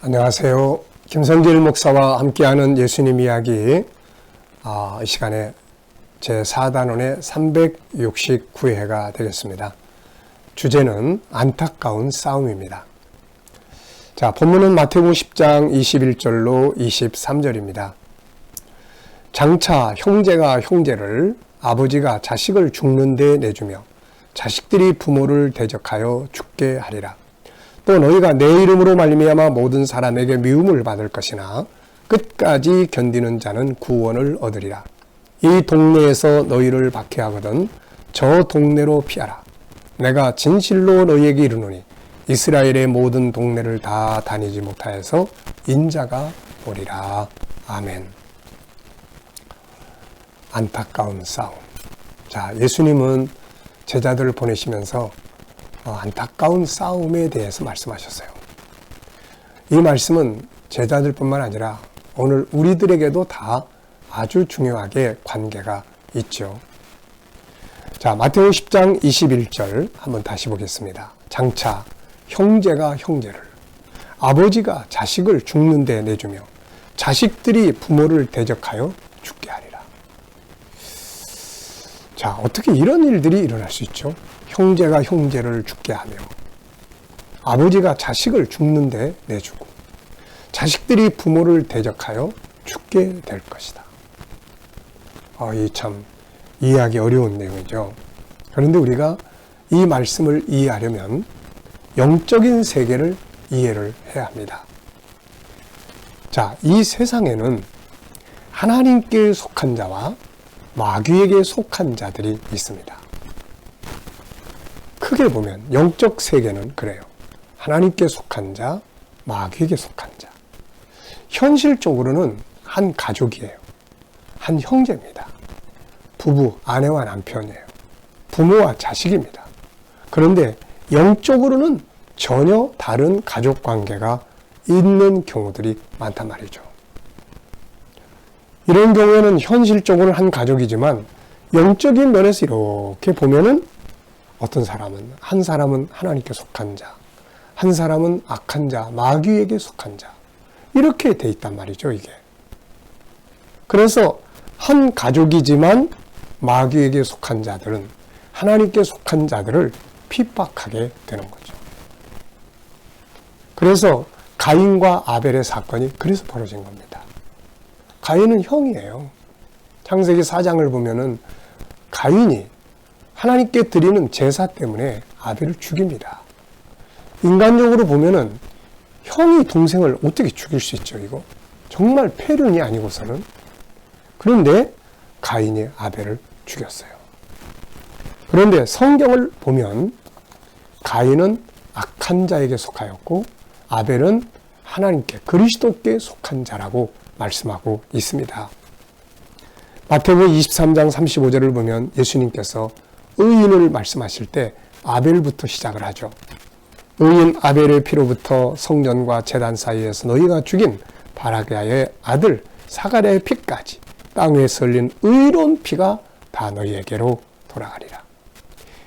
안녕하세요. 김성길 목사와 함께하는 예수님 이야기, 이 시간에 제4단원의 369회가 되겠습니다. 주제는 안타까운 싸움입니다. 자, 본문은 마태복음 10장 21절로 23절입니다. 장차 형제가 형제를, 아버지가 자식을 죽는 데 내주며 자식들이 부모를 대적하여 죽게 하리라. 또 너희가 내 이름으로 말미암아 모든 사람에게 미움을 받을 것이나 끝까지 견디는 자는 구원을 얻으리라. 이 동네에서 너희를 박해하거든 저 동네로 피하라. 내가 진실로 너희에게 이르노니 이스라엘의 모든 동네를 다 다니지 못하여서 인자가 오리라. 아멘. 안타까운 싸움. 자, 예수님은 제자들을 보내시면서 안타까운 싸움에 대해서 말씀하셨어요. 이 말씀은 제자들뿐만 아니라 오늘 우리들에게도 다 아주 중요하게 관계가 있죠. 자, 마태복음 10장 21절 한번 다시 보겠습니다. 장차 형제가 형제를, 아버지가 자식을 죽는 데 내주며 자식들이 부모를 대적하여 죽게 하리라. 자, 어떻게 이런 일들이 일어날 수 있죠? 형제가 형제를 죽게 하며 아버지가 자식을 죽는데 내주고 자식들이 부모를 대적하여 죽게 될 것이다. 이 참 이해하기 어려운 내용이죠. 그런데 우리가 이 말씀을 이해하려면 영적인 세계를 이해를 해야 합니다. 자, 이 세상에는 하나님께 속한 자와 마귀에게 속한 자들이 있습니다. 크게 보면 영적 세계는 그래요. 하나님께 속한 자, 마귀에게 속한 자. 현실적으로는 한 가족이에요. 한 형제입니다. 부부, 아내와 남편이에요. 부모와 자식입니다. 그런데 영적으로는 전혀 다른 가족 관계가 있는 경우들이 많단 말이죠. 이런 경우에는 현실적으로는 한 가족이지만 영적인 면에서 이렇게 보면은 어떤 사람은, 한 사람은 하나님께 속한 자, 한 사람은 악한 자, 마귀에게 속한 자, 이렇게 돼 있단 말이죠, 이게. 그래서 한 가족이지만 마귀에게 속한 자들은 하나님께 속한 자들을 핍박하게 되는 거죠. 그래서 가인과 아벨의 사건이 그래서 벌어진 겁니다. 가인은 형이에요. 창세기 4장을 보면은 가인이 하나님께 드리는 제사 때문에 아벨을 죽입니다. 인간적으로 보면은 형이 동생을 어떻게 죽일 수 있죠, 이거? 정말 폐륜이 아니고서는. 그런데 가인이 아벨을 죽였어요. 그런데 성경을 보면 가인은 악한 자에게 속하였고 아벨은 하나님께, 그리스도께 속한 자라고 말씀하고 있습니다. 마태복음 23장 35절을 보면 예수님께서 의인을 말씀하실 때 아벨부터 시작을 하죠. 의인 아벨의 피로부터 성전과 제단 사이에서 너희가 죽인 바라기아의 아들 사가랴의 피까지 땅 위에서 흘린 의로운 피가 다 너희에게로 돌아가리라.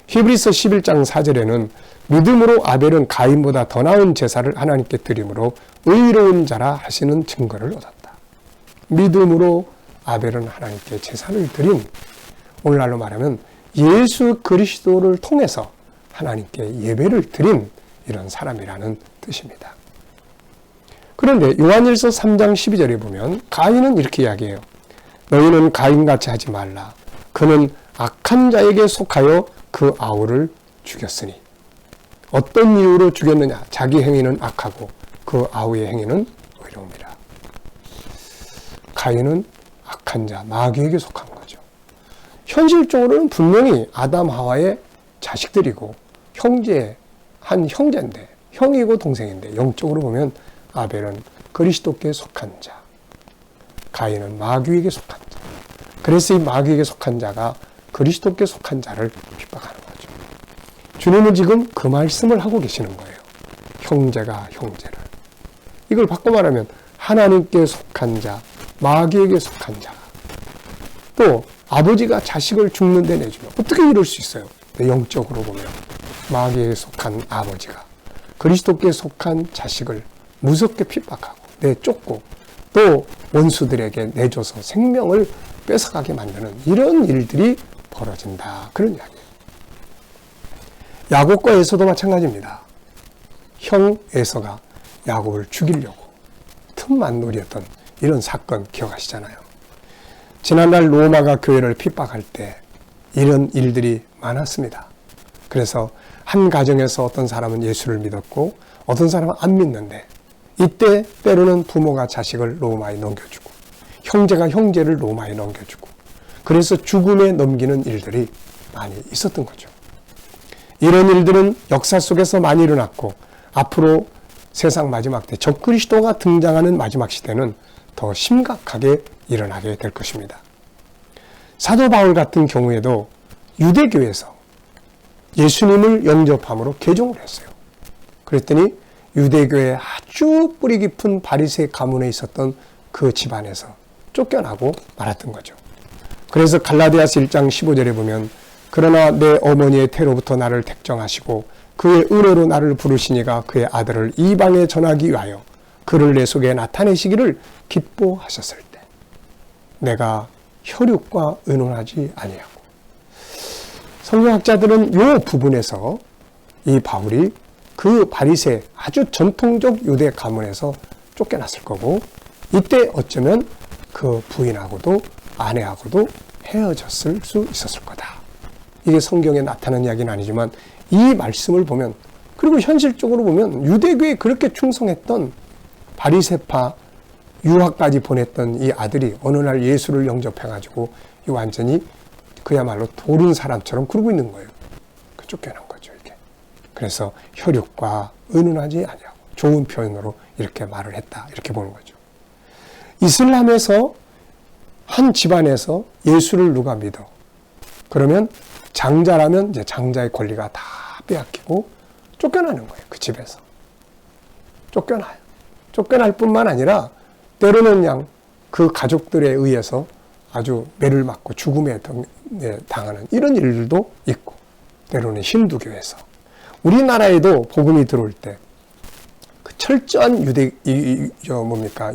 히브리서 11장 4절에는 믿음으로 아벨은 가인보다 더 나은 제사를 하나님께 드림으로 의로운 자라 하시는 증거를 얻었다. 믿음으로 아벨은 하나님께 제사를 드린, 오늘날로 말하면 예수 그리스도를 통해서 하나님께 예배를 드린 이런 사람이라는 뜻입니다. 그런데 요한일서 3장 12절에 보면 가인은 이렇게 이야기해요. 너희는 가인같이 하지 말라. 그는 악한 자에게 속하여 그 아우를 죽였으니. 어떤 이유로 죽였느냐? 자기 행위는 악하고 그 아우의 행위는 의로움이라. 가인은 악한 자, 마귀에게 속한 거죠. 현실적으로는 분명히 아담 하와의 자식들이고 한 형제인데, 형이고 동생인데, 영적으로 보면 아벨은 그리스도께 속한 자, 가인은 마귀에게 속한 자. 그래서 이 마귀에게 속한 자가 그리스도께 속한 자를 핍박하는 거죠. 주님은 지금 그 말씀을 하고 계시는 거예요. 형제가 형제를. 이걸 바꿔 말하면 하나님께 속한 자, 마귀에게 속한 자. 또 아버지가 자식을 죽는 데 내주면 어떻게 이럴 수 있어요? 영적으로 보면 마귀에 속한 아버지가 그리스도께 속한 자식을 무섭게 핍박하고 내쫓고 또 원수들에게 내줘서 생명을 뺏어가게 만드는 이런 일들이 벌어진다. 그런 이야기예요. 야곱과 에서도 마찬가지입니다. 형 에서가 야곱을 죽이려고 틈만 노렸던 이런 사건 기억하시잖아요. 지난날 로마가 교회를 핍박할 때 이런 일들이 많았습니다. 그래서 한 가정에서 어떤 사람은 예수를 믿었고 어떤 사람은 안 믿는데 이때 때로는 부모가 자식을 로마에 넘겨주고 형제가 형제를 로마에 넘겨주고 그래서 죽음에 넘기는 일들이 많이 있었던 거죠. 이런 일들은 역사 속에서 많이 일어났고 앞으로 세상 마지막 때 적그리스도가 등장하는 마지막 시대는 더 심각하게 일어나게 될 것입니다. 사도 바울 같은 경우에도 유대교에서 예수님을 영접함으로 개종을 했어요. 그랬더니 유대교의 아주 뿌리 깊은 바리새 가문에 있었던 그 집안에서 쫓겨나고 말았던 거죠. 그래서 갈라디아서 1장 15절에 보면 그러나 내 어머니의 태로부터 나를 택정하시고 그의 은혜로 나를 부르시니가 그의 아들을 이방에 전하기 위하여 그를 내 속에 나타내시기를 기뻐하셨을 때 내가 혈육과 의논하지 아니하고. 성경학자들은 이 부분에서 이 바울이 그 바리새 아주 전통적 유대 가문에서 쫓겨났을 거고 이때 어쩌면 그 부인하고도 아내하고도 헤어졌을 수 있었을 거다. 이게 성경에 나타난 이야기는 아니지만 이 말씀을 보면 그리고 현실적으로 보면 유대교에 그렇게 충성했던 바리새파 유학까지 보냈던 이 아들이 어느 날 예수를 영접해가지고 이 완전히 그야말로 도른 사람처럼 그러고 있는 거예요. 쫓겨난 거죠, 이게. 그래서 혈육과 의논하지 아니하고 좋은 표현으로 이렇게 말을 했다. 이렇게 보는 거죠. 이슬람에서 한 집안에서 예수를 누가 믿어? 그러면 장자라면 이제 장자의 권리가 다 빼앗기고 쫓겨나는 거예요. 그 집에서. 쫓겨나요. 쫓겨날 뿐만 아니라 때로는 그냥 그 가족들에 의해서 아주 매를 맞고 죽음에 당하는 이런 일들도 있고 때로는 힌두교에서 우리나라에도 복음이 들어올 때 그 철저한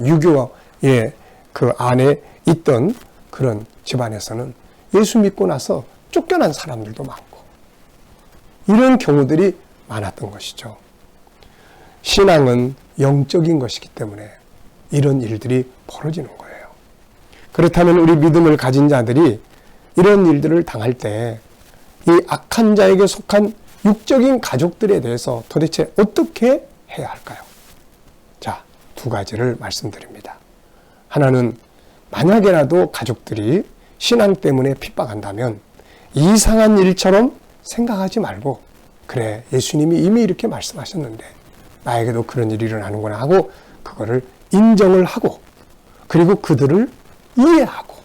유교의 그 안에 있던 그런 집안에서는 예수 믿고 나서 쫓겨난 사람들도 많고 이런 경우들이 많았던 것이죠. 신앙은 영적인 것이기 때문에 이런 일들이 벌어지는 거예요. 그렇다면 우리 믿음을 가진 자들이 이런 일들을 당할 때 이 악한 자에게 속한 육적인 가족들에 대해서 도대체 어떻게 해야 할까요? 자, 두 가지를 말씀드립니다. 하나는 만약에라도 가족들이 신앙 때문에 핍박한다면 이상한 일처럼 생각하지 말고 그래, 예수님이 이미 이렇게 말씀하셨는데 나에게도 그런 일이 일어나는구나 하고 그거를 인정을 하고 그리고 그들을 이해하고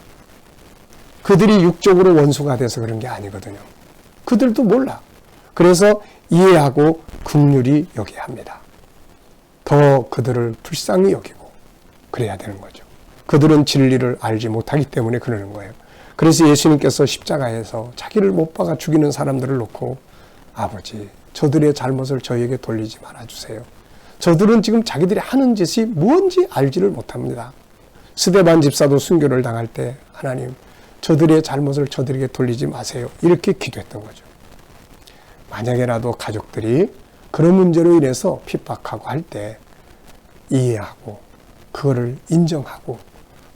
그들이 육적으로 원수가 돼서 그런 게 아니거든요. 그들도 몰라. 그래서 이해하고 긍휼히 여겨야 합니다. 더 그들을 불쌍히 여기고 그래야 되는 거죠. 그들은 진리를 알지 못하기 때문에 그러는 거예요. 그래서 예수님께서 십자가에서 자기를 못 박아 죽이는 사람들을 놓고 아버지, 저들의 잘못을 저에게 돌리지 말아주세요. 저들은 지금 자기들이 하는 짓이 뭔지 알지를 못합니다. 스데반 집사도 순교를 당할 때 하나님, 저들의 잘못을 저들에게 돌리지 마세요. 이렇게 기도했던 거죠. 만약에라도 가족들이 그런 문제로 인해서 핍박하고 할 때 이해하고 그거를 인정하고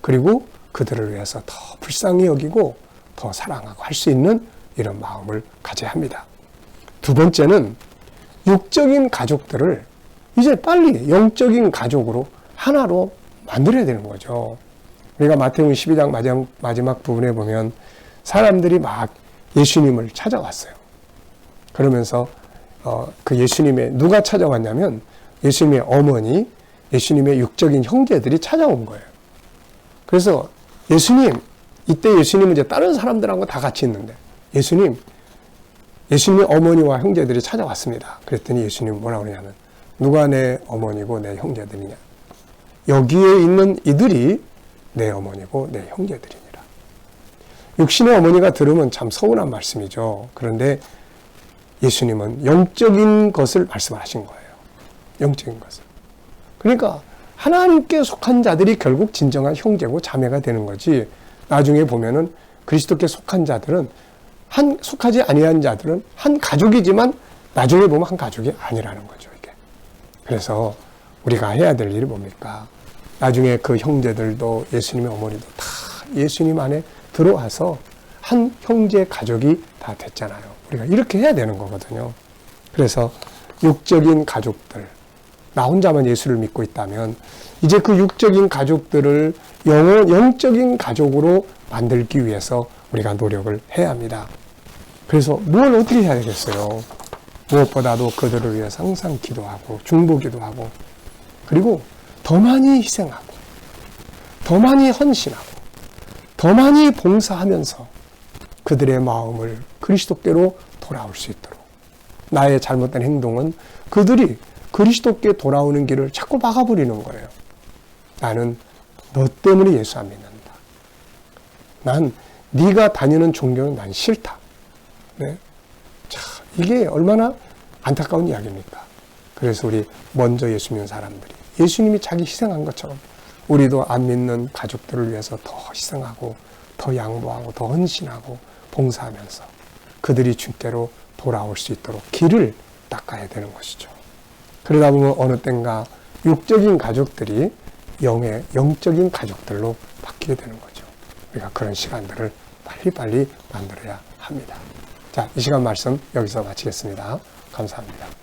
그리고 그들을 위해서 더 불쌍히 여기고 더 사랑하고 할 수 있는 이런 마음을 가져야 합니다. 두 번째는 육적인 가족들을 이제 빨리 영적인 가족으로 하나로 만들어야 되는 거죠. 우리가 마태복음 12장 마지막 부분에 보면 사람들이 막 예수님을 찾아왔어요. 그러면서 그 예수님의 누가 찾아왔냐면 예수님의 어머니, 예수님의 육적인 형제들이 찾아온 거예요. 그래서 예수님, 이때 예수님은 이제 다른 사람들하고 다 같이 있는데 예수님의 어머니와 형제들이 찾아왔습니다. 그랬더니 예수님은 뭐라고 그러냐면 누가 내 어머니고 내 형제들이냐. 여기에 있는 이들이 내 어머니고 내 형제들이니라. 육신의 어머니가 들으면 참 서운한 말씀이죠. 그런데 예수님은 영적인 것을 말씀하신 거예요. 영적인 것을. 그러니까 하나님께 속한 자들이 결국 진정한 형제고 자매가 되는 거지. 나중에 보면은 그리스도께 속한 자들은 속하지 아니한 자들은 한 가족이지만 나중에 보면 한 가족이 아니라는 거죠, 이게. 그래서 우리가 해야 될 일이 뭡니까? 나중에 그 형제들도 예수님의 어머니도 다 예수님 안에 들어와서 한 형제 가족이 다 됐잖아요. 우리가 이렇게 해야 되는 거거든요. 그래서 육적인 가족들, 나 혼자만 예수를 믿고 있다면 이제 그 육적인 가족들을 영적인 가족으로 만들기 위해서 우리가 노력을 해야 합니다. 그래서 뭘 어떻게 해야 되겠어요? 무엇보다도 그들을 위해서 항상 기도하고 중보기도 하고, 그리고 더 많이 희생하고 더 많이 헌신하고 더 많이 봉사하면서 그들의 마음을 그리스도께로 돌아올 수 있도록, 나의 잘못된 행동은 그들이 그리스도께 돌아오는 길을 자꾸 막아버리는 거예요. 나는 너 때문에 예수 안 믿는다. 난 네가 다니는 종교는 난 싫다. 네? 자, 이게 얼마나 안타까운 이야기입니까? 그래서 우리 먼저 예수 믿는 사람들이 예수님이 자기 희생한 것처럼 우리도 안 믿는 가족들을 위해서 더 희생하고 더 양보하고 더 헌신하고 봉사하면서 그들이 주께로 돌아올 수 있도록 길을 닦아야 되는 것이죠. 그러다 보면 어느 땐가 육적인 가족들이 영적인 가족들로 바뀌게 되는 거죠. 우리가 그런 시간들을 빨리빨리 만들어야 합니다. 자, 이 시간 말씀 여기서 마치겠습니다. 감사합니다.